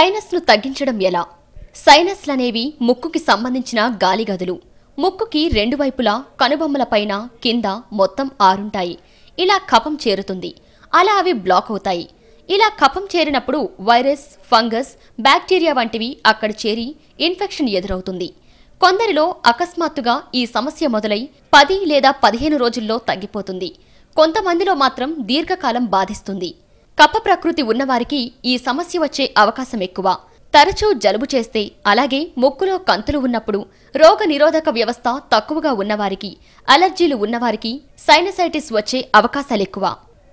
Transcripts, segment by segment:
సైనస్ను తగ్గించడం ఎలా? సైనస్లనేవి ముక్కుకి సంబంధించిన గాలిగదులు. ముక్కుకి రెండు వైపులా కనుబొమ్మలపైన కింద మొత్తం 6 ఉంటాయి. ఇలా కఫం చేరుతుంది. అలా అవి బ్లాక్ అవుతాయి. ఇలా కఫం చేరినప్పుడు వైరస్, ఫంగస్, బ్యాక్టీరియా వంటివి అక్కడ చేరి ఇన్ఫెక్షన్ ఎదురవుతుంది. కొందరిలో అకస్మాత్తుగా ఈ సమస్య మొదలై 10 లేదా 15 రోజుల్లో తగ్గిపోతుంది. కొంతమందిలో మాత్రం దీర్ఘకాలం బాధిస్తుంది. కఫ ప్రకృతి ఉన్నవారికి ఈ సమస్య వచ్చే అవకాశం ఎక్కువ. తరచూ జలుబు చేస్తే, అలాగే ముక్కులో కంతులు ఉన్నప్పుడు, రోగ నిరోధక వ్యవస్థ తక్కువగా ఉన్నవారికి, అలర్జీలు ఉన్నవారికి సైనసైటిస్ వచ్చే అవకాశాలెక్కువ.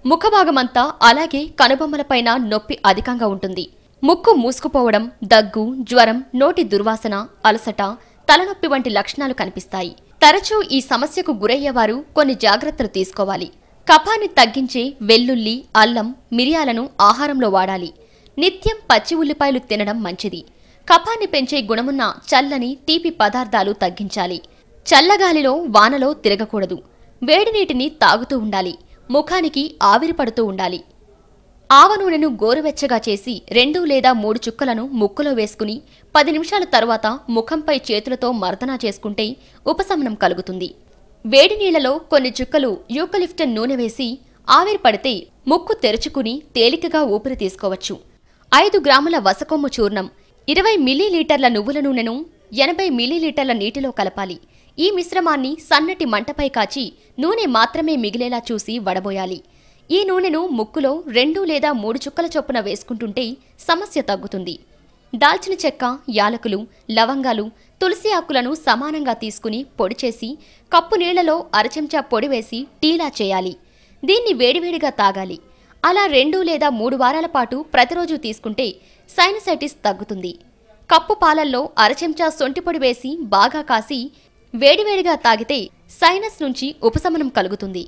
ముఖభాగమంతా అలాగే కనుబొమ్మలపైన నొప్పి అధికంగా ఉంటుంది. ముక్కు మూసుకుపోవడం, దగ్గు, జ్వరం, నోటి దుర్వాసన, అలసట, తలనొప్పి వంటి లక్షణాలు కనిపిస్తాయి. తరచూ ఈ సమస్యకు గురయ్యేవారు కొన్ని జాగ్రత్తలు తీసుకోవాలి. కఫాన్ని తగ్గించే వెల్లుల్లి, అల్లం, మిరియాలను ఆహారంలో వాడాలి. నిత్యం పచ్చి ఉల్లిపాయలు తినడం మంచిది. కఫాన్ని పెంచే గుణమున్న చల్లని, తీపి పదార్థాలు తగ్గించాలి. చల్లగాలిలో, వానలో తిరగకూడదు. వేడి నీటిని తాగుతూ ఉండాలి. ముఖానికి ఆవిరి పడుతూ ఉండాలి. ఆవ నూనెను గోరువెచ్చగా చేసి 2 లేదా 3 చుక్కలను ముక్కులో వేసుకుని 10 నిమిషాల తర్వాత ముఖంపై చేతులతో మర్దనా చేసుకుంటే ఉపశమనం కలుగుతుంది. వేడి నీళ్లలో కొన్ని చుక్కలు యూకలిప్టన్ నూనె వేసి ఆవిరి పడితే ముక్కు తెరుచుకుని తేలికగా ఊపిరి తీసుకోవచ్చు. 5 గ్రాముల వసకొమ్ము చూర్ణం, 20 మిల్లీలీటర్ల నువ్వుల నూనెను 80 మిల్లీలీటర్ల నీటిలో కలపాలి. ఈ మిశ్రమాన్ని సన్నటి మంటపై కాచి నూనె మాత్రమే మిగిలేలా చూసి వడబోయాలి. ఈ నూనెను ముక్కులో 2 లేదా 3 చుక్కల చొప్పున వేసుకుంటుంటే సమస్య తగ్గుతుంది. దాల్చిన చెక్క, యాలకులు, లవంగాలు, తులసి ఆకులను సమానంగా తీసుకుని పొడి చేసి కప్పు నీళ్లలో అరచెంచా పొడి వేసి టీలా చేయాలి. దీన్ని వేడివేడిగా తాగాలి. అలా 2 లేదా 3 వారాల పాటు ప్రతిరోజు తీసుకుంటే సైనసైటిస్ తగ్గుతుంది. కప్పు పాలల్లో అరచెంచా సొంటి పొడి వేసి బాగా కాసి వేడివేడిగా తాగితే సైనస్ నుంచి ఉపశమనం కలుగుతుంది.